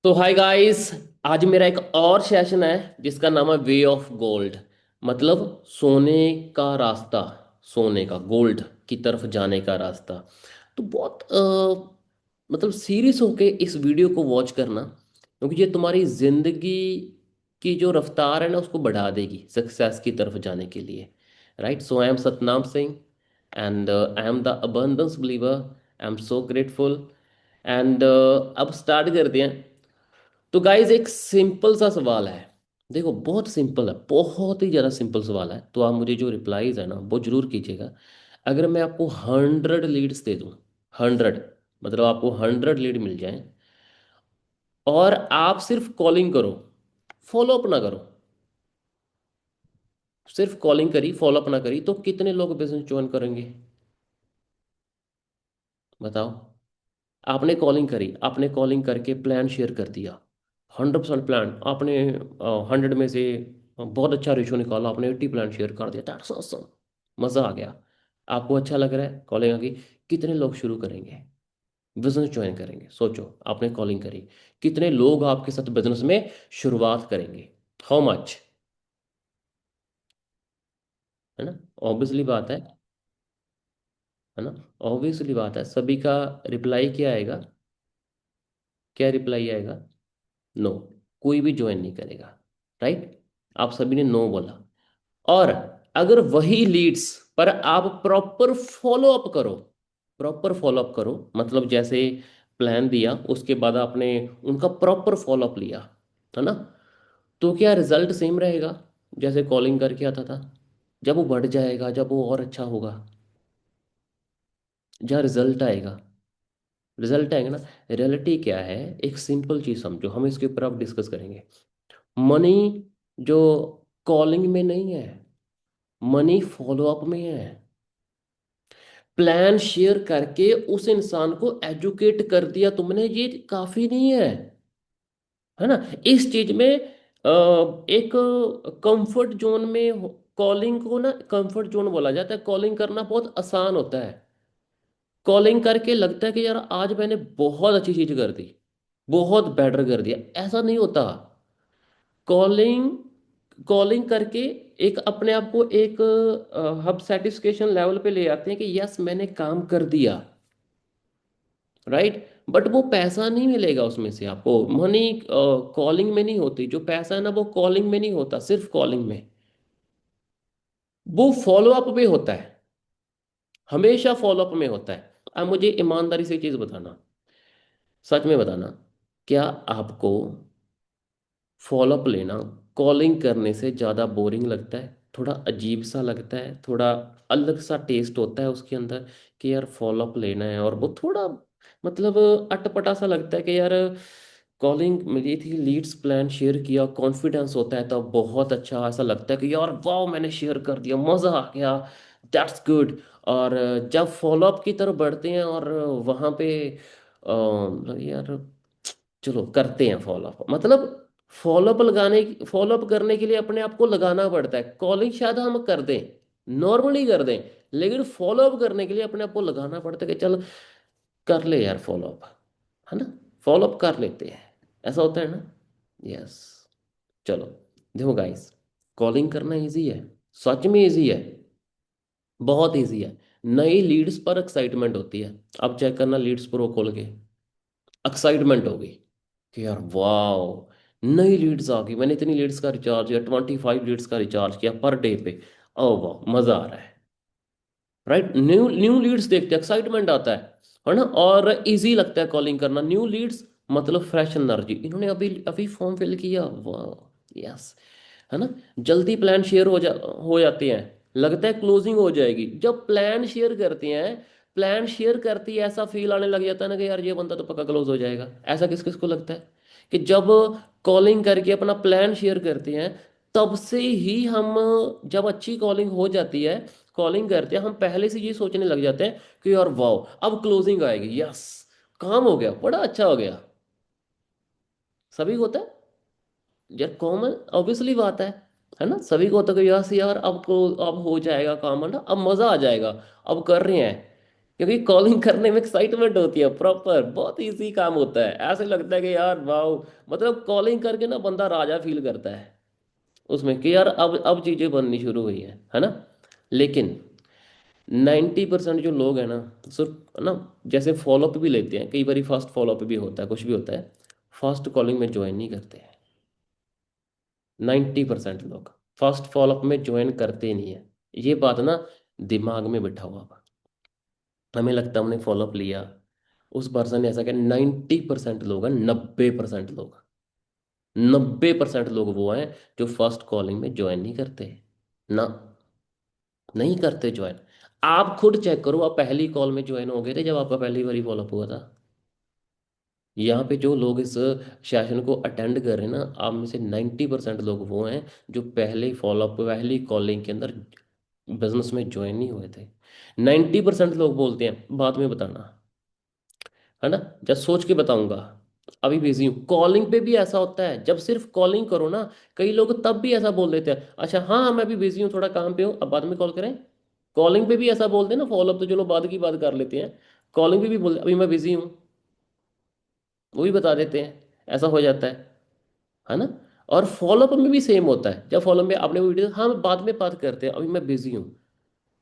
तो hi guys. आज मेरा एक और सेशन है जिसका नाम है वे ऑफ गोल्ड। मतलब सोने का रास्ता, सोने का गोल्ड की तरफ जाने का रास्ता। तो बहुत मतलब सीरियस होके इस वीडियो को वॉच करना, क्योंकि ये तुम्हारी जिंदगी की जो रफ्तार है ना उसको बढ़ा देगी सक्सेस की तरफ जाने के लिए। Right, so I am Satnam Singh and I am the abundance believer. I am so grateful. And अब स्टार्ट करते हैं। तो गाइज एक सिंपल सा सवाल है। देखो बहुत सिंपल है, बहुत ही ज़्यादा सिंपल सवाल है। तो आप मुझे जो रिप्लाईज है ना वो जरूर कीजिएगा। अगर मैं आपको 100 लीड्स दे दूँ, 100, मतलब आपको 100 लीड मिल जाए और आप सिर्फ कॉलिंग करो, फॉलो अप ना करो, सिर्फ कॉलिंग करी फॉलो अप ना करी, तो कितने लोग बिजनेस ज्वाइन करेंगे? बताओ। आपने कॉलिंग करी, आपने कॉलिंग करके प्लान शेयर कर दिया, 100% प्लान आपने 100 में से बहुत अच्छा रेशो निकाला, आपने 80 प्लान शेयर कर दिया, दैट्स ऑसम। मज़ा आ गया, आपको अच्छा लग रहा है कॉलिंग आ गई। कितने लोग शुरू करेंगे, बिजनेस ज्वाइन करेंगे? सोचो, आपने कॉलिंग करी, कितने लोग आपके साथ बिजनेस में शुरुआत करेंगे? How much? है ना? ऑब्वियसली बात है ना? ऑब्वियसली बात है, सभी का रिप्लाई क्या आएगा? क्या रिप्लाई आएगा? नो, कोई भी ज्वाइन नहीं करेगा। राइट, आप सभी ने नो बोला। और अगर वही लीड्स पर आप प्रॉपर फॉलो अप करो, प्रॉपर फॉलो अप करो, मतलब जैसे प्लान दिया उसके बाद आपने उनका प्रॉपर फॉलो अप लिया, है ना? तो क्या रिजल्ट सेम रहेगा जैसे कॉलिंग करके आता था? जब वो बढ़ जाएगा, जब वो और अच्छा होगा, जहाँ रिजल्ट आएगा, रिजल्ट आएगा ना। रियलिटी क्या है, एक सिंपल चीज समझो, हम इसके ऊपर अब डिस्कस करेंगे। मनी जो कॉलिंग में नहीं है, मनी फॉलो अप में है। प्लान शेयर करके उस इंसान को एजुकेट कर दिया तुमने, ये काफी नहीं है, है ना? इस चीज में एक कंफर्ट जोन में कॉलिंग को ना कंफर्ट जोन बोला जाता है। कॉलिंग करना बहुत आसान होता है। कॉलिंग करके लगता है कि यार आज मैंने बहुत अच्छी चीज कर दी, बहुत बेटर कर दिया। ऐसा नहीं होता। कॉलिंग कॉलिंग करके एक अपने आप को एक हम सेटिस्फेक्शन लेवल पे ले आते हैं कि यस मैंने काम कर दिया। राइट, बट वो पैसा नहीं मिलेगा उसमें से आपको। मनी कॉलिंग में नहीं होती, जो पैसा है ना वो कॉलिंग में नहीं होता, सिर्फ कॉलिंग में। वो फॉलो अप में होता है, हमेशा फॉलो अप में होता है। अब मुझे ईमानदारी से चीज बताना, सच में बताना, क्या आपको फॉलोअप लेना कॉलिंग करने से ज़्यादा बोरिंग लगता है? थोड़ा अजीब सा लगता है, थोड़ा अलग सा टेस्ट होता है उसके अंदर कि यार फॉलोअप लेना है, और वो थोड़ा मतलब अटपटा सा लगता है कि यार कॉलिंग मिली थी, लीड्स प्लान शेयर किया, कॉन्फिडेंस होता है तब बहुत अच्छा ऐसा लगता है कि यार वाह मैंने शेयर कर दिया, मज़ा आ गया, दैट्स गुड। और जब फॉलोअप की तरफ बढ़ते हैं और वहाँ पे यार चलो करते हैं फॉलोअप, मतलब फॉलोअप करने के लिए अपने आप को लगाना पड़ता है। कॉलिंग शायद हम कर दें, नॉर्मली कर दें, लेकिन फॉलोअप करने के लिए अपने आप को लगाना पड़ता है कि चल कर ले यार फॉलोअप, है ना? फॉलोअप कर लेते हैं, ऐसा होता है ना? यस। चलो, देखो गाइस, कॉलिंग करना इजी है, सच में इजी है, बहुत इजी है। नई लीड्स पर एक्साइटमेंट होती है। अब चेक करना लीड्स प्रो खोल के, एक्साइटमेंट होगी कि यार वाह नई लीड्स आ गई, मैंने इतनी लीड्स का रिचार्ज या 25 लीड्स का रिचार्ज किया पर डे पे, ओ वाह मजा आ रहा है। राइट, न्यू न्यू लीड्स देखते एक्साइटमेंट आता है ना? और इजी लगता है कॉलिंग करना। न्यू लीड्स मतलब फ्रेश एनर्जी, इन्होंने अभी अभी फॉर्म फिल किया, वाह यस, है ना? जल्दी प्लान शेयर हो जाते हैं, लगता है क्लोजिंग हो जाएगी। जब प्लान शेयर करते हैं, प्लान शेयर करती है ऐसा फील आने लग जाता है ना कि यार ये बंदा तो पक्का क्लोज हो जाएगा। ऐसा किस किस को लगता है कि जब कॉलिंग करके अपना प्लान शेयर करते हैं, तब से ही हम, जब अच्छी कॉलिंग हो जाती है, कॉलिंग करते हैं, हम पहले से ये सोचने लग जाते हैं कि यार वाह अब क्लोजिंग आएगी, यस काम हो गया, बड़ा अच्छा हो गया। सभी को होता है यार, कॉमन ऑब्वियसली बात है ना? सभी को होता है कि यस यार अब को अब हो जाएगा काम, है ना? अब मजा आ जाएगा, अब कर रहे हैं। क्योंकि कॉलिंग करने में एक्साइटमेंट होती है, प्रॉपर बहुत इजी काम होता है, ऐसे लगता है कि यार वाह, मतलब कॉलिंग करके ना बंदा राजा फील करता है उसमें कि यार अब चीजें बननी शुरू हुई है ना। लेकिन 90% जो लोग हैं ना, सिर्फ ना, जैसे फॉलोअप भी लेते हैं कई बार, फर्स्ट फॉलोअप भी होता है, कुछ भी होता है, फर्स्ट कॉलिंग में ज्वाइन नहीं करते हैं। 90% लोग फर्स्ट फॉलोअप में ज्वाइन करते ही नहीं है। ये बात ना दिमाग में बिठा हुआ बा। हमें लगता है हमने फॉलोअप लिया, उस पर्सन ने ऐसा किया। 90% लोग हैं, 90% लोग, 90% लोग वो हैं जो फर्स्ट कॉलिंग में ज्वाइन नहीं करते ना, नहीं करते ज्वाइन। आप खुद चेक करो, आप पहली कॉल में ज्वाइन हो गए थे जब आपका पहली बारी फॉलोअप हुआ था? यहाँ पे जो लोग इस सेशन को अटेंड कर रहे हैं ना, आप में से 90% लोग वो हैं जो पहले फॉलोअप, पहली कॉलिंग के अंदर बिजनेस में ज्वाइन नहीं हुए थे। 90% लोग बोलते हैं बाद में बताना, है ना, जब सोच के बताऊंगा, अभी बिजी हूँ। कॉलिंग पे भी ऐसा होता है, जब सिर्फ कॉलिंग करो ना, कई लोग तब भी ऐसा बोल देते हैं, अच्छा हाँ हाँ, मैं अभी बिजी हूँ, थोड़ा काम पे हूँ, अब बाद में कॉल करें। कॉलिंग पे भी ऐसा बोलते हैं ना, फॉलोअप तो चलो बाद की बात कर लेते हैं, कॉलिंग पे भी बोल अभी मैं बिजी हूँ, वो भी बता देते हैं। ऐसा हो जाता है ना। और फॉलोअप में भी सेम होता है, जब फॉलोअप में आपने वो वीडियो, हाँ बाद में बात करते हैं, अभी मैं बिजी हूँ।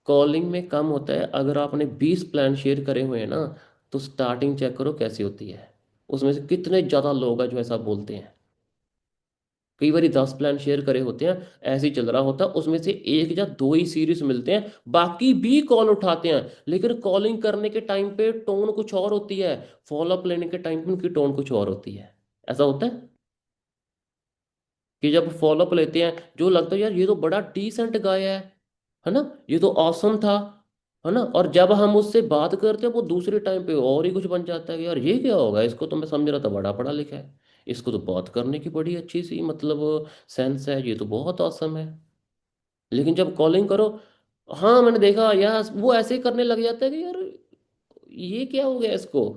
कॉलिंग में कम होता है। अगर आपने 20 प्लान शेयर करे हुए हैं ना, तो स्टार्टिंग चेक करो कैसी होती है, उसमें से कितने ज़्यादा लोग हैं जो ऐसा बोलते हैं। कई बार 10 प्लान शेयर करे होते हैं, ऐसे ही चल रहा होता है, उसमें से एक या दो ही सीरियस मिलते हैं, बाकी भी कॉल उठाते हैं। लेकिन कॉलिंग करने के टाइम पे टोन कुछ और होती है, फॉलोअप लेने के टाइम पे उनकी टोन कुछ और होती है। ऐसा होता है कि जब फॉलोअप लेते हैं, जो लगता है यार ये तो बड़ा डिसेंट गाय है ना, ये तो ऑसम था, है ना, और जब हम उससे बात करते हैं वो दूसरे टाइम पे और ही कुछ बन जाता है कि यार ये क्या होगा, इसको तो मैं समझ रहा था बड़ा पढ़ा लिखा है, इसको तो बात करने की बड़ी अच्छी सी मतलब सेंस है, ये तो बहुत ऑसम है। लेकिन जब कॉलिंग करो, हाँ मैंने देखा यार, वो ऐसे ही करने लग जाता है कि यार ये क्या हो गया इसको,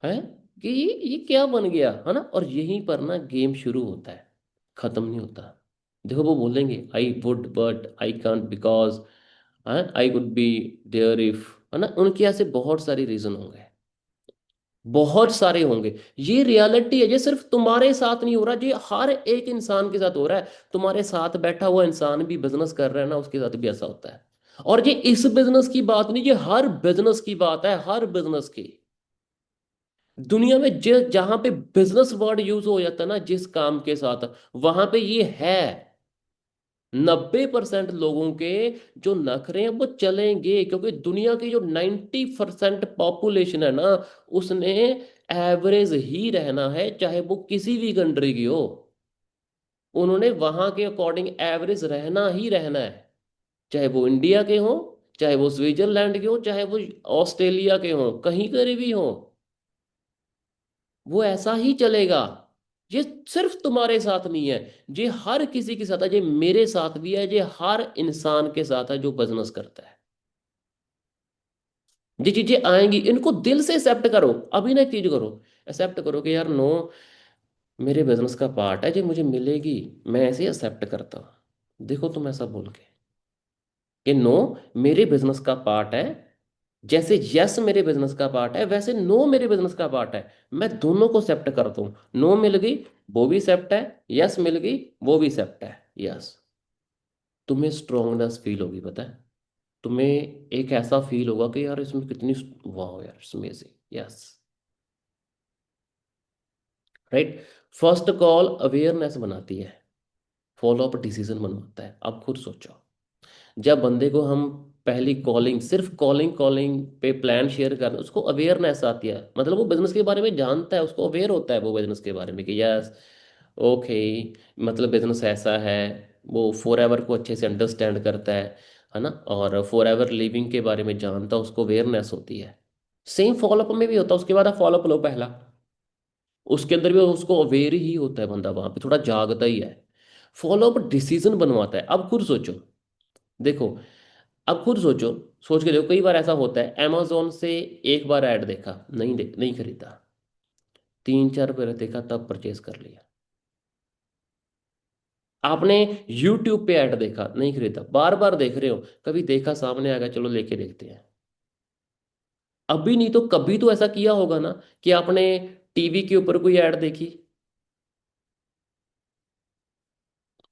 है कि ये क्या बन गया, है ना। और यहीं पर ना गेम शुरू होता है, खत्म नहीं होता। देखो वो बोलेंगे I would but I can't because, I would be there if, है ना, उनके ऐसे बहुत सारे रीजन होंगे, बहुत सारे होंगे। ये रियलिटी है, ये सिर्फ तुम्हारे साथ नहीं हो रहा, ये हर एक इंसान के साथ हो रहा है। तुम्हारे साथ बैठा हुआ इंसान भी बिजनेस कर रहा है ना, उसके साथ भी ऐसा होता है। और ये इस बिजनेस की बात नहीं, ये हर बिजनेस की बात है, हर बिजनेस की। दुनिया में जिस जहां पे बिजनेस वर्ड यूज हो जाता है ना जिस काम के साथ, वहां पे ये है। 90% लोगों के जो नखरे हैं वो चलेंगे, क्योंकि दुनिया की जो 90% पॉपुलेशन है ना, उसने एवरेज ही रहना है, चाहे वो किसी भी कंट्री की हो। उन्होंने वहां के अकॉर्डिंग एवरेज रहना ही रहना है, चाहे वो इंडिया के हो, चाहे वो स्विट्जरलैंड के हो, चाहे वो ऑस्ट्रेलिया के हो, कहीं के भी हो, वो ऐसा ही चलेगा। ये सिर्फ तुम्हारे साथ नहीं है, ये हर किसी के साथ है, ये मेरे साथ भी है, ये हर इंसान के साथ है जो बिजनेस करता है। ये चीजें आएंगी, इनको दिल से एक्सेप्ट करो। अभी ना एक चीज करो, एक्सेप्ट करो कि यार नो, मेरे बिजनेस का पार्ट है, जो मुझे मिलेगी, मैं ऐसे एक्सेप्ट करता हूँ। देखो तुम ऐसा बोल के कि नो, मेरे बिजनेस का पार्ट है, जैसे यस मेरे बिजनेस का पार्ट है, वैसे नो मेरे बिजनेस का पार्ट है। मैं दोनों को एक्सेप्ट करता हूँ, नो मिल गई वो भी एक्सेप्ट है, यस मिल गई वो भी एक्सेप्ट है। यस, तुम्हें स्ट्रोंगनेस फील होगी, पता है, तुम्हें एक ऐसा फील होगा कि यार इसमें कितनी, वाह यार it's amazing. Yes, right. First call awareness बनाती है, फॉलो अप डिसीजन बनवाता है। आप खुद सोचो, जब बंदे को हम पहली कॉलिंग, सिर्फ कॉलिंग कॉलिंग पे प्लान शेयर करना, उसको अवेयरनेस आती है, मतलब वो बिजनेस के बारे में जानता है, उसको अवेयर होता है वो बिजनेस के बारे में कि यस ओके, मतलब बिजनेस ऐसा है। वो फॉर एवर को अच्छे से अंडरस्टैंड करता है ना, और फॉर एवर लिविंग के बारे में जानता है, उसको अवेयरनेस होती है। सेम फॉलोअप में भी होता है, उसके बाद आप फॉलोअप लो पहला, उसके अंदर भी उसको अवेयर ही होता है बंदा, वहां पे थोड़ा जागता ही है। फॉलोअप डिसीजन बनवाता है। अब खुद सोचो, देखो, अब खुद सोचो, सोच के देखो, कई बार ऐसा होता है amazon से एक बार ऐड देखा, नहीं खरीदा, 3-4 बार देखा तब परचेज कर लिया। आपने यूट्यूब पे ऐड देखा, नहीं खरीदा, बार बार देख रहे हो, कभी देखा सामने आ गया चलो लेके देखते हैं। अभी नहीं तो कभी तो ऐसा किया होगा ना कि आपने टीवी के ऊपर कोई ऐड देखी,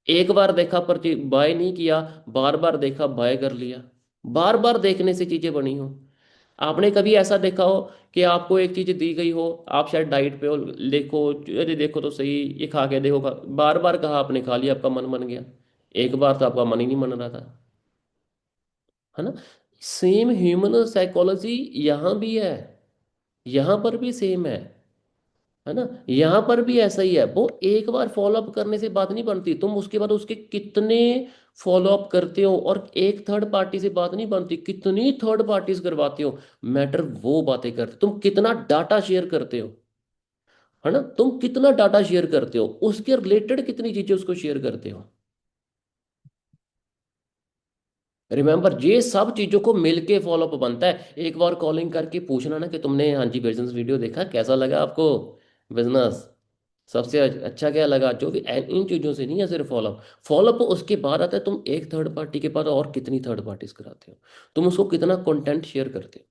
एक बार देखा पर बाय नहीं किया, बार बार देखा बाय कर लिया। बार बार देखने से चीजें बनी हो। आपने कभी ऐसा देखा हो कि आपको एक चीज दी गई हो, आप शायद डाइट पे हो, देखो अरे देखो तो सही, ये खा के देखो बार बार कहा, आपने खा लिया, आपका मन बन गया। एक बार तो आपका मन ही नहीं मन रहा था, है ना। सेम ह्यूमन साइकोलॉजी यहाँ भी है, यहाँ पर भी सेम है ना। यहाँ पर भी ऐसा ही है, वो एक बार फॉलो अप करने से बात नहीं बनती, तुम उसके बाद उसके कितने फॉलो अप करते हो, और एक थर्ड पार्टी से बात नहीं बनती, कितनी थर्ड पार्टीज करवाते हो। मैटर वो बातें करते, तुम कितना डाटा शेयर करते हो, है ना, तुम कितना डाटा शेयर करते हो, उसके रिलेटेड कितनी चीजें उसको शेयर करते हो। रिमेंबर, ये सब चीजों को मिलके फॉलो अप बनता है। एक बार कॉलिंग करके पूछना ना कि तुमने हाँ जी बिजनेस वीडियो देखा, कैसा लगा आपको बिजनेस, सबसे अच्छा क्या लगा, जो भी इन चीजों से नहीं है सिर्फ फॉलोअप। फॉलोअप उसके बाद आता है, तुम एक थर्ड पार्टी के पास और कितनी थर्ड पार्टीज कराते हो, तुम उसको कितना कंटेंट शेयर करते हो,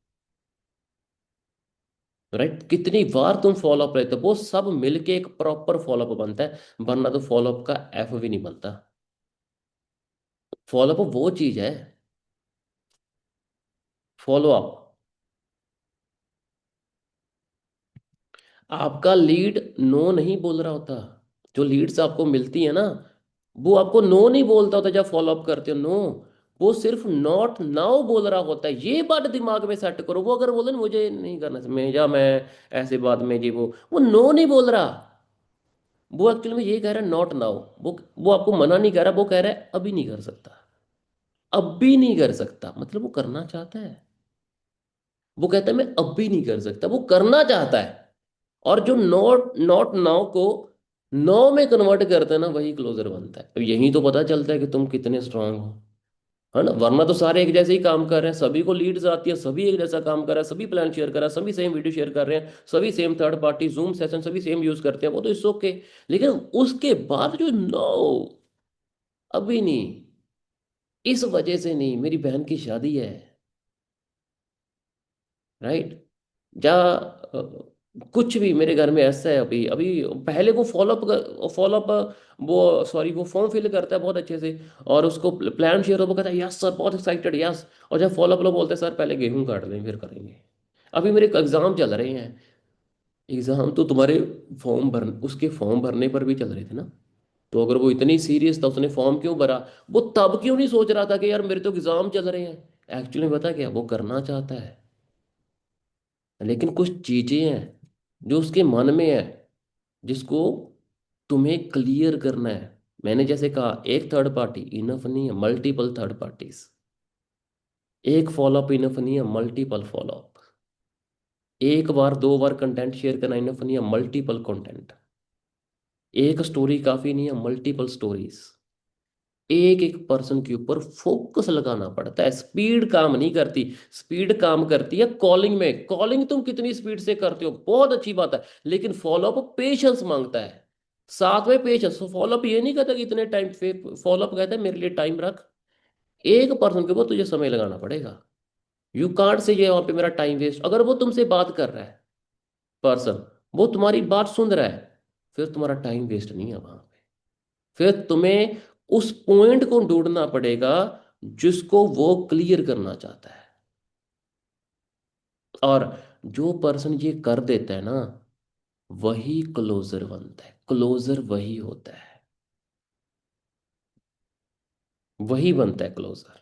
राइट, कितनी बार तुम फॉलोअप लेते हो, वो सब मिलके एक प्रॉपर फॉलोअप बनता है। वरना तो फॉलोअप का एफ भी नहीं बनता। फॉलोअप वो चीज है, फॉलोअप। आपका लीड नो नहीं बोल रहा होता, जो लीड्स आपको मिलती है ना, वो आपको नो नहीं बोलता होता जब फॉलो अप करते हो, नो, वो सिर्फ नॉट नाउ बोल रहा होता है। ये बात दिमाग में सेट करो, वो अगर बोले ना मुझे नहीं करना मैं, या मैं ऐसे बात में जी वो नो नहीं बोल रहा, वो एक्चुअली में ये कह रहा है नॉट नाउ। वो आपको मना नहीं कर रहा, वो कह रहा है अभी नहीं कर सकता, अब भी नहीं कर सकता, मतलब वो करना चाहता है। वो कहता है मैं अब भी नहीं कर सकता, वो करना चाहता है। और जो नॉट नॉट नाउ को नो में कन्वर्ट करते हैं ना, वही क्लोजर बनता है। तो यही तो पता चलता है कि तुम कितने स्ट्रांग हो, है ना। वरना तो सारे एक जैसे ही काम कर रहे हैं, सभी को लीड्स आती है, सभी एक जैसा काम कर रहे हैं, सभी प्लान शेयर कर रहे हैं, सभी सेम वीडियो शेयर कर रहे हैं, सभी same third party zoom session सभी सेम यूज करते हैं, वो तो इट्स ओके। लेकिन उसके बाद जो नो, अभी नहीं, इस वजह से नहीं, मेरी बहन की शादी है, राइट, या कुछ भी मेरे घर में ऐसा है अभी अभी। पहले वो फॉलोअप वो सॉरी वो फॉर्म फिल करता है बहुत अच्छे से, और उसको प्लान शेयर हो, वो कहता है यस सर बहुत एक्साइटेड यस। और जब फॉलोअप लोग बोलते हैं सर पहले गेहूं काट लें फिर करेंगे। अभी मेरे एग्जाम चल रहे हैं, एग्जाम तो तुम्हारे उसके फॉर्म भरने पर भी चल रहे थे ना। तो अगर वो इतनी सीरियस था, उसने फॉर्म क्यों भरा, वो तब क्यों नहीं सोच रहा था कि यार मेरे तो एग्जाम चल रहे हैं। एक्चुअली पता क्या, वो करना चाहता है, लेकिन कुछ चीजें हैं जो उसके मन में है, जिसको तुम्हें क्लियर करना है। मैंने जैसे कहा, एक थर्ड पार्टी इनफ नहीं है, मल्टीपल थर्ड पार्टीज। एक फॉलोअप इनफ नहीं है, मल्टीपल फॉलोअप। एक बार दो बार कंटेंट शेयर करना इनफ नहीं है, मल्टीपल कंटेंट। एक स्टोरी काफी नहीं है, मल्टीपल स्टोरीज। एक एक पर्सन के ऊपर फोकस लगाना पड़ता है, स्पीड काम नहीं करती। स्पीड काम करती है कॉलिंग में, कॉलिंग तुम कितनी स्पीड से करते हो बहुत अच्छी बात है, लेकिन फॉलोअप पेशेंस मांगता है। साथ में पेशेंस, फॉलोअप ये नहीं कहता कि इतने टाइम पे, फॉलोअप कहता है मेरे लिए टाइम रख। एक पर्सन के ऊपर तुझे समय लगाना पड़ेगा। यू कांट से ये वहां पे मेरा टाइम वेस्ट। अगर वो तुमसे बात कर रहा है पर्सन, वो तुम्हारी बात सुन रहा है, फिर तुम्हारा टाइम वेस्ट नहीं है वहां पे। फिर तुम्हें उस पॉइंट को ढूंढना पड़ेगा जिसको वो क्लियर करना चाहता है। और जो पर्सन ये कर देता है ना, वही क्लोजर बनता है। क्लोजर वही होता है, वही बनता है क्लोजर।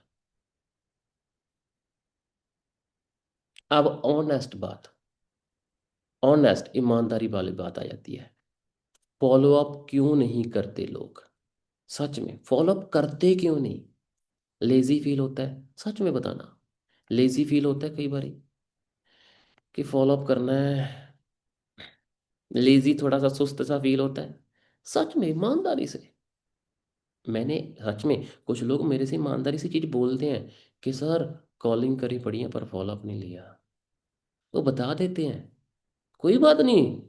अब ऑनेस्ट बात, ऑनेस्ट ईमानदारी वाली बात आ जाती है। फॉलो अप क्यों नहीं करते लोग, सच में फॉलो अप करते क्यों नहीं। लेजी फील होता है, सच में बताना। लेजी फील होता है कई बार कि फॉलो अप करना है, लेजी थोड़ा सा सुस्त सा फील होता है, सच में ईमानदारी से। मैंने सच में, कुछ लोग मेरे से ईमानदारी से चीज बोलते हैं कि सर कॉलिंग करी पड़ी है पर फॉलो अप नहीं लिया, वो बता देते हैं, कोई बात नहीं।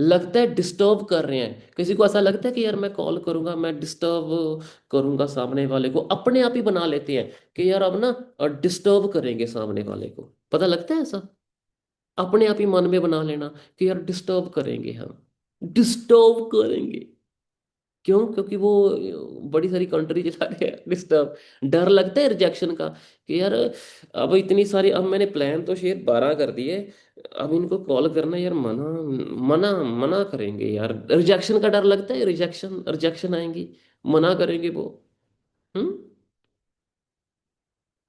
लगता है डिस्टर्ब कर रहे हैं। किसी को ऐसा लगता है कि यार मैं कॉल करूंगा, मैं डिस्टर्ब करूंगा सामने वाले को, अपने आप ही बना लेते हैं कि यार अब ना डिस्टर्ब करेंगे सामने वाले को। पता लगता है ऐसा, अपने आप ही मन में बना लेना कि यार डिस्टर्ब करेंगे, हम डिस्टर्ब करेंगे। क्यों? क्योंकि वो बड़ी सारी कंट्री चला रहे हैं, डिस्टर्ब। डर लगता है रिजेक्शन का कि यार अब इतनी सारी, अब मैंने प्लान तो शेयर 12 कर दिए, अब इनको कॉल करना यार, मना मना मना करेंगे यार। रिजेक्शन का डर लगता है, रिजेक्शन रिजेक्शन आएंगी, मना करेंगे वो। हम्म।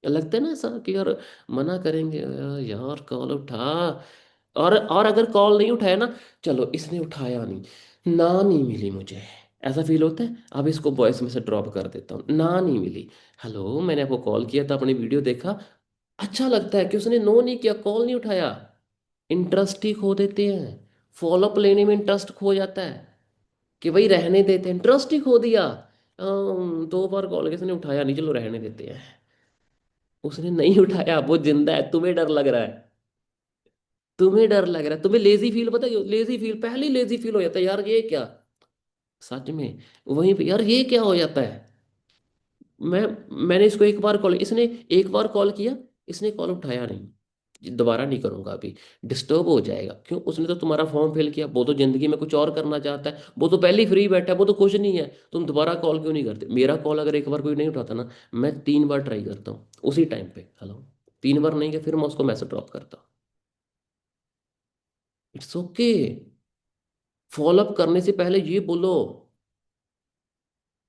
लगता है ना ऐसा कि यार मना करेंगे, यार कॉल उठा। और अगर कॉल नहीं उठाया ना, चलो इसने उठाया नहीं, ना नहीं मिली मुझे, ऐसा फील होता है। अब इसको वॉइस में से ड्रॉप कर देता हूँ, ना नहीं मिली। हेलो, मैंने आपको कॉल किया था, अपनी वीडियो देखा। अच्छा लगता है कि उसने नो नहीं किया, कॉल नहीं उठाया। इंटरेस्ट ही खो देते हैं, फॉलोअप लेने में इंटरेस्ट खो जाता है कि भाई रहने देते हैं, इंटरेस्ट ही खो दिया। 2 बार कॉल किया, उसने उठाया नहीं, चलो रहने देते हैं। उसने नहीं उठाया, वो जिंदा है, तुम्हें डर लग रहा है। तुम्हें डर लग रहा है, तुम्हें लेजी फील, पता है लेजी फील, पहले लेजी फील हो जाता है, यार ये क्या, सच में। वहीं पे यार ये क्या हो जाता है। मैं मैंने इसको एक बार कॉल, इसने एक बार कॉल किया, इसने कॉल उठाया नहीं, दोबारा नहीं करूंगा अभी, डिस्टर्ब हो जाएगा। क्यों? उसने तो तुम्हारा फॉर्म फिल किया, वो तो जिंदगी में कुछ और करना चाहता है, वो तो पहले ही फ्री बैठा है, वो तो खुश नहीं है। तुम दोबारा कॉल क्यों नहीं करते? मेरा कॉल अगर एक बार कोई नहीं उठाता ना, मैं 3 बार ट्राई करता हूँ उसी टाइम पे, हेलो। 3 बार नहीं किया, फिर मैं उसको मैसेज ड्रॉप करता हूँ। It's okay. फॉलोअप करने से पहले ये बोलो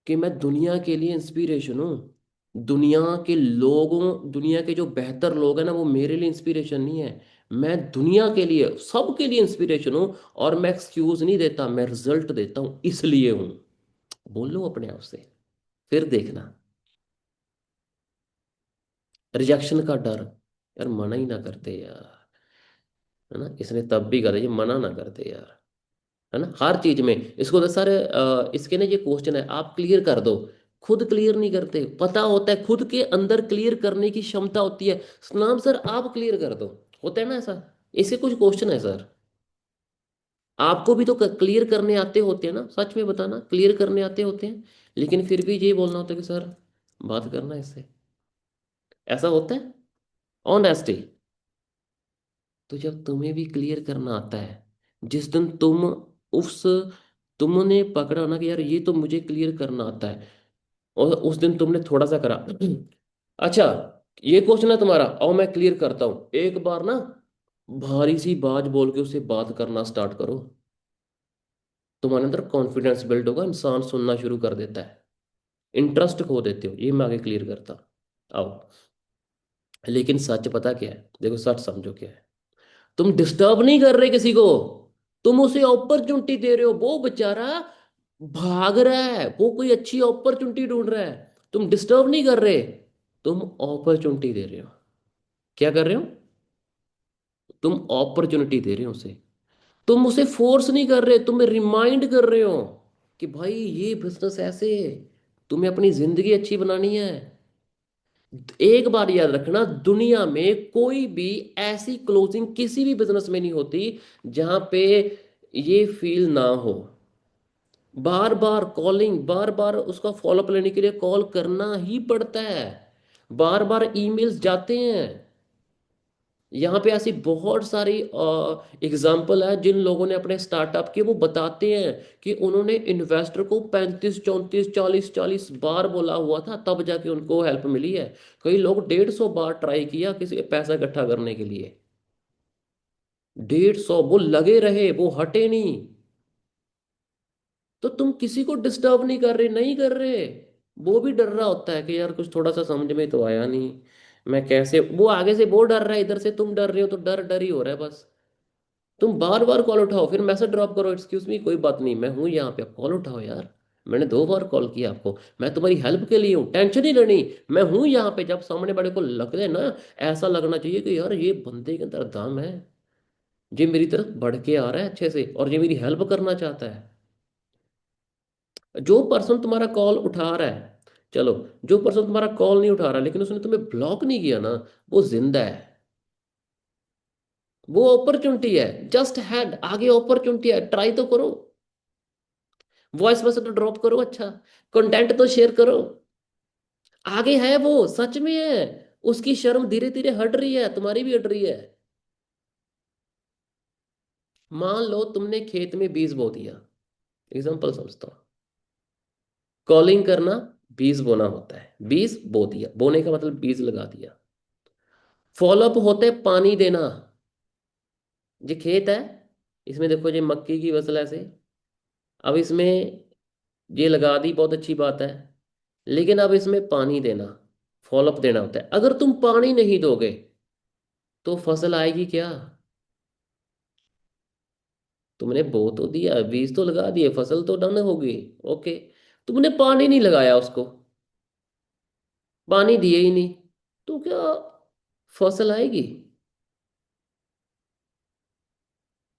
कि मैं दुनिया के लिए इंस्पिरेशन हूँ। दुनिया के लोगों, दुनिया के जो बेहतर लोग हैं ना, वो मेरे लिए इंस्पिरेशन नहीं है। मैं दुनिया के लिए, सबके लिए इंस्पिरेशन हूँ। और मैं एक्सक्यूज नहीं देता, मैं रिजल्ट देता हूँ, इसलिए हूँ। बोल लो अपने आप से, फिर देखना। रिजेक्शन का डर, यार मना ही ना करते यार, है ना, इसने तब भी कहा, ये मना ना करते यार, है ना, हर चीज में। इसको तो सर इसके ना ये क्वेश्चन है, आप क्लियर कर दो। खुद क्लियर नहीं करते, पता होता है खुद के अंदर क्लियर करने की क्षमता होती है, सनाम सर आप क्लियर कर दो। होता है ना ऐसा। इसके कुछ क्वेश्चन है सर, आपको भी तो क्लियर करने आते होते हैं ना, सच में बताना, क्लियर करने आते होते हैं, लेकिन फिर भी ये बोलना होता है कि सर बात करना है इससे। ऐसा होता है ऑनेस्टी। तो जब तुम्हें भी क्लियर करना आता है, जिस दिन तुम उस तुमने पकड़ा ना कि यार ये तो मुझे क्लियर करना आता है, और उस दिन तुमने थोड़ा सा करा, अच्छा ये क्वेश्चन है तुम्हारा, आओ मैं क्लियर करता हूं, एक बार ना भारी सी बात बोल के उससे बात करना स्टार्ट करो। तुम्हारे अंदर कॉन्फिडेंस बिल्ड होगा, इंसान सुनना शुरू कर देता है, इंटरेस्ट खो देते हो, ये मैं आगे क्लियर करता। आओ। लेकिन सच पता क्या है, देखो सच समझो क्या है। तुम डिस्टर्ब नहीं कर रहे किसी को, तुम उसे अपॉर्चुनिटी दे रहे हो, वो बेचारा भाग रहा है, वो कोई अच्छी अपॉर्चुनिटी ढूंढ रहा है। तुम डिस्टर्ब नहीं कर रहे, तुम अपॉर्चुनिटी दे रहे हो। क्या कर रहे हो? तुम अपॉर्चुनिटी दे रहे हो उसे। तुम उसे फोर्स नहीं कर रहे, तुम रिमाइंड कर रहे हो कि भाई ये बिजनेस ऐसे है, तुम्हें अपनी जिंदगी अच्छी बनानी है। एक बार याद रखना, दुनिया में कोई भी ऐसी क्लोजिंग किसी भी बिजनेस में नहीं होती जहां पे ये फील ना हो। बार बार कॉलिंग, बार बार उसका फॉलोअप लेने के लिए कॉल करना ही पड़ता है, बार बार ईमेल्स जाते हैं। यहाँ पे ऐसी बहुत सारी एग्जाम्पल है, जिन लोगों ने अपने स्टार्टअप के, वो बताते हैं कि उन्होंने इन्वेस्टर को 35 34 40 40 बार बोला हुआ था, तब जाके उनको हेल्प मिली है। कई लोग 150 बार ट्राई किया किसी पैसा इकट्ठा करने के लिए। 150, वो लगे रहे, वो हटे नहीं। तो तुम किसी को डिस्टर्ब नहीं कर रहे, नहीं कर रहे। वो भी डर रहा होता है कि यार कुछ थोड़ा सा समझ में तो आया नहीं, मैं कैसे, वो आगे से वो डर रहा है, इधर से तुम डर रहे हो, तो डर डर ही हो रहा है बस। तुम बार बार कॉल उठाओ, फिर मैसेज ड्रॉप करो, एक्सक्यूज मी कोई बात नहीं, मैं हूँ यहाँ पे, आप कॉल उठाओ यार। मैंने 2 बार कॉल किया आपको, मैं तुम्हारी हेल्प के लिए हूँ, टेंशन नहीं लेनी। मैं हूँ यहाँ पे, जब सामने वाले को लग रहे ना, ऐसा लगना चाहिए कि यार ये बंदे के अंदर दम है, ये मेरी तरफ बढ़ के आ रहा है अच्छे से, और ये मेरी हेल्प करना चाहता है। जो पर्सन तुम्हारा कॉल उठा रहा है, चलो, जो पर्सन तुम्हारा कॉल नहीं उठा रहा लेकिन उसने तुम्हें ब्लॉक नहीं किया ना, वो जिंदा है। वो अपॉर्चुनिटी है, जस्ट हैड, आगे अपॉर्चुनिटी है, ट्राई तो करो। वॉइस मैसेज तो ड्रॉप करो, अच्छा कंटेंट तो शेयर करो। आगे है वो, सच में है। उसकी शर्म धीरे धीरे हट रही है, तुम्हारी भी हट रही है। मान लो तुमने खेत में बीज बो दिया, एग्जांपल समझता हूँ। कॉलिंग करना बीज बोना होता है, बीज बो दिया, बोने का मतलब बीज लगा दिया। फॉलोअप होता है पानी देना। ये खेत है, इसमें देखो ये मक्की की फसल ऐसे, अब इसमें ये लगा दी, बहुत अच्छी बात है। लेकिन अब इसमें पानी देना, फॉलोअप देना होता है। अगर तुम पानी नहीं दोगे तो फसल आएगी क्या? तुमने बो तो दिया, बीज तो लगा दिए, फसल तो डन होगी, ओके। तुमने पानी नहीं लगाया उसको, पानी दिए ही नहीं, तो क्या फसल आएगी?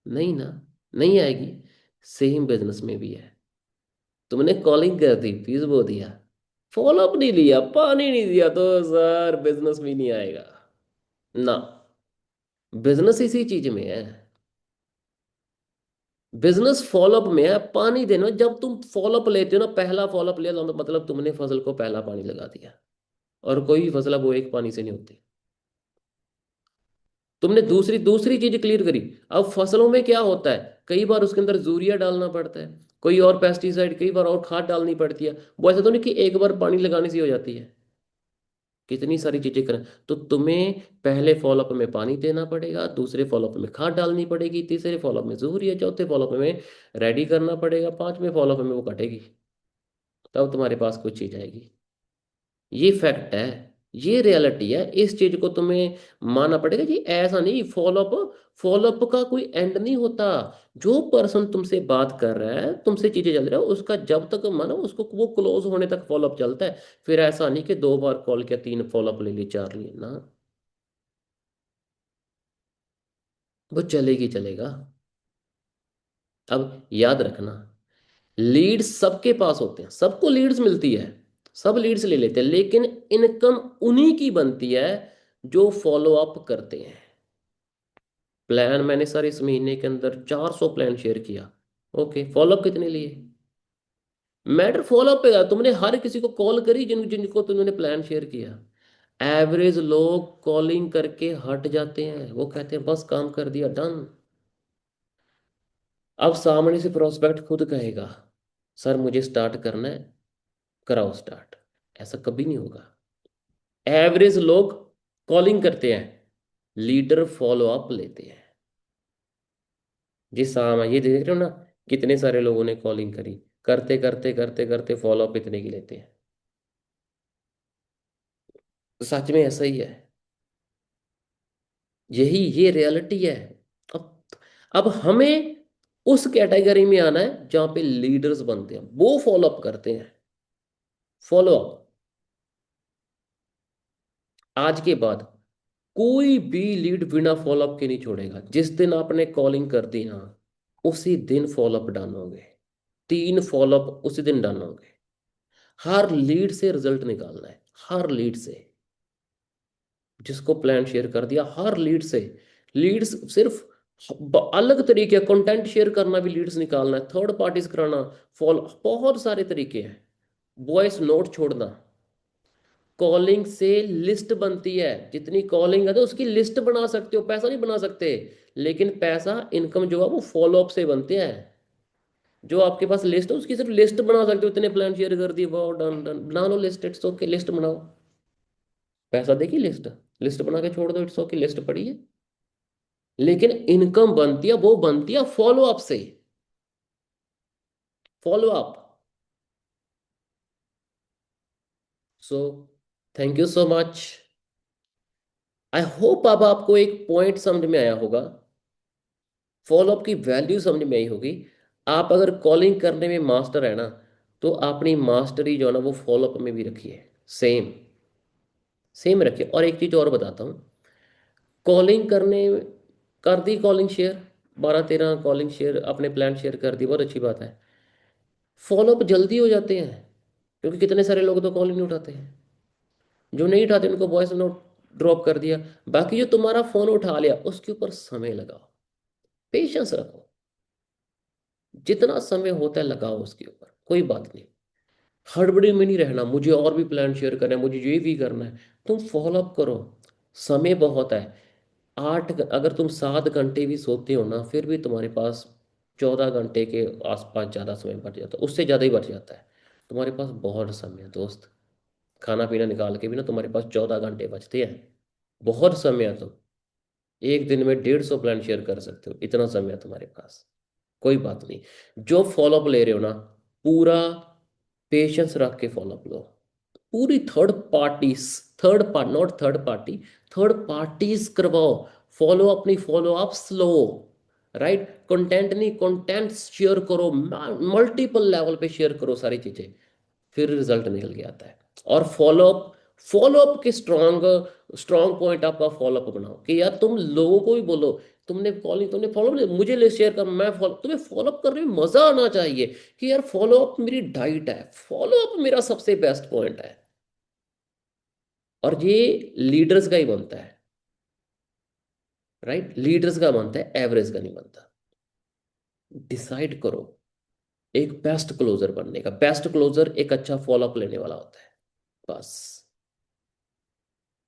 नहीं ना, नहीं आएगी। सेम बिजनेस में भी है। तुमने कॉलिंग कर दी, फीस बो दिया, फॉलोअप नहीं लिया, पानी नहीं दिया, तो सर बिजनेस भी नहीं आएगा ना। बिजनेस इसी चीज में है। बिजनेस फॉलोअप में है, पानी देना। जब तुम फॉलोअप लेते हो ना, पहला फॉलोअप लिया तो मतलब तुमने फसल को पहला पानी लगा दिया। और कोई भी फसल अब वो एक पानी से नहीं होती। तुमने दूसरी दूसरी चीज क्लियर करी। अब फसलों में क्या होता है, कई बार उसके अंदर यूरिया डालना पड़ता है, कोई और पेस्टिसाइड, कई बार और खाद डालनी पड़ती है। वो ऐसा तो नहीं कि एक बार पानी लगाने से ही हो जाती है। कितनी सारी चीजें करें। तो तुम्हें पहले फॉलोअप में पानी देना पड़ेगा, दूसरे फॉलोअप में खाद डालनी पड़ेगी, तीसरे फॉलोअप में यूरिया, चौथे फॉलोअप में रेडी करना पड़ेगा, पांचवें फॉलोअप में वो कटेगी। तब तुम्हारे पास कुछ चीज आएगी। ये फैक्ट है, ये रियलिटी है। इस चीज को तुम्हें मानना पड़ेगा जी। ऐसा नहीं, फॉलोअप फॉलोअप का कोई एंड नहीं होता। जो पर्सन तुमसे बात कर रहा है, तुमसे चीजें चल रहा है, उसका जब तक मानो उसको वो क्लोज होने तक फॉलोअप चलता है। फिर ऐसा नहीं कि दो बार कॉल किया, तीन फॉलोअप ले लिए, चार लिए ना। वो चलेगी, चलेगा। अब याद रखना, लीड्स सबके पास होते हैं, सबको लीड्स मिलती है, सब लीड्स ले लेते हैं, लेकिन इनकम उन्हीं की बनती है जो फॉलो अप करते हैं। प्लान मैंने सर इस महीने के अंदर 400 प्लान शेयर किया, ओके, फॉलोअप कितने लिए? मैटर फॉलोअप पे तुमने हर किसी को कॉल करी जिन जिनको तुमने प्लान शेयर किया। एवरेज लोग कॉलिंग करके हट जाते हैं, वो कहते हैं बस काम कर दिया, डन। अब सामने से प्रोस्पेक्ट खुद कहेगा, सर मुझे स्टार्ट करना है, कराओ स्टार्ट। ऐसा कभी नहीं होगा। एवरेज लोग कॉलिंग करते हैं, लीडर फॉलो अप लेते हैं। जी साम ये देख रहे हो ना, कितने सारे लोगों ने कॉलिंग करी, करते करते करते करते फॉलो अप इतने की लेते हैं। तो सच में ऐसा ही है, यही ये रियलिटी है। अब अब हमें उस कैटेगरी में आना है जहां पे लीडर्स बनते हैं, वो फॉलो अप करते हैं। फॉलो अप आज के बाद कोई भी लीड बिना फॉलोअप के नहीं छोड़ेगा। जिस दिन आपने कॉलिंग कर दी ना, उसी दिन फॉलोअप डन होंगे। तीन फॉलोअप उसी दिन डन होंगे। हर लीड से रिजल्ट निकालना है, हर लीड से। जिसको प्लान शेयर कर दिया, हर लीड से। लीड्स सिर्फ अलग तरीके, कंटेंट शेयर करना भी लीड्स निकालना है, थर्ड पार्टीज कराना, फॉलो, बहुत सारे तरीके हैं। वॉइस नोट छोड़ना, कॉलिंग से लिस्ट बनती है, जितनी कॉलिंग है तो उसकी लिस्ट बना सकते हो, पैसा नहीं बना सकते। लेकिन पैसा, इनकम जो है वो फॉलोअप से बनते हैं। जो आपके पास लिस्ट है उसकी सिर्फ लिस्ट बना सकते हो, इतने प्लान शेयर कर दिए, वाह डन डन, बना लो लिस्ट, इट्स ओके, लिस्ट बनाओ। पैसा देखिए, लिस्ट, लिस्ट बना के छोड़ दो, इट्स ओके, लिस्ट पड़ी है। लेकिन इनकम बनती है, वो बनती है फॉलोअप से। Follow up. So thank you so much. I hope अब आपको एक पॉइंट समझ में आया होगा, फॉलोअप की वैल्यू समझ में आई होगी। आप अगर कॉलिंग करने में मास्टर है ना, तो अपनी मास्टरी जो है ना वो फॉलोअप में भी रखिए। सेम, सेम रखिए। और एक चीज और बताता हूँ, कॉलिंग करने, कर दी कॉलिंग शेयर, 12-13 कॉलिंग शेयर, अपने प्लान शेयर कर दी, बहुत अच्छी बात है। फॉलोअप जल्दी हो जाते हैं, क्योंकि कितने सारे लोग तो कॉल ही नहीं उठाते हैं। जो नहीं उठाते उनको वॉइस नोट ड्रॉप कर दिया। बाकी जो तुम्हारा फोन उठा लिया उसके ऊपर समय लगाओ, पेशेंस रखो, जितना समय होता है लगाओ उसके ऊपर, कोई बात नहीं। हड़बड़ी में नहीं रहना, मुझे और भी प्लान शेयर करना है, मुझे ये भी करना है। तुम फॉलो अप करो, समय बहुत है। अगर तुम 7 घंटे भी सोते हो ना, फिर भी तुम्हारे पास 14 घंटे के आसपास ज़्यादा समय बच जाता है, उससे ज़्यादा ही बच जाता है। तुम्हारे पास बहुत समय है दोस्त, खाना पीना निकाल के भी ना तुम्हारे पास 14 घंटे बचते हैं। बहुत समय है। तुम एक दिन में 150 प्लान शेयर कर सकते हो, इतना समय है तुम्हारे पास। कोई बात नहीं। जो फॉलोअप ले रहे हो ना, पूरा पेशेंस रख के फॉलोअप लो। पूरी third part not third party, third parties करवाओ फॉलो, अपनी follow up slow, right. Content नहीं, कंटेंट शेयर करो, मल्टीपल लेवल पे शेयर करो सारी चीजें, फिर रिजल्ट निकल के आता है। और फॉलोअप, फॉलोअप के स्ट्रॉन्ग स्ट्रॉन्ग पॉइंट आपका फॉलोअप बनाओ कि यार तुम लोगों को भी बोलो, तुमने कॉलिंग, तुमने फॉलो मुझे ले शेयर कर, मैं फॉलो, तुम्हें फॉलोअप करने में मजा आना चाहिए कि यार फॉलोअप मेरी डाइट है, फॉलोअप मेरा सबसे बेस्ट पॉइंट है। और ये लीडर्स का ही बनता है, राइट, लीडर्स का बनता है, एवरेज का नहीं बनता। डिसाइड करो एक बेस्ट क्लोजर बनने का। बेस्ट क्लोजर एक अच्छा फॉलोअप लेने वाला होता है, बस।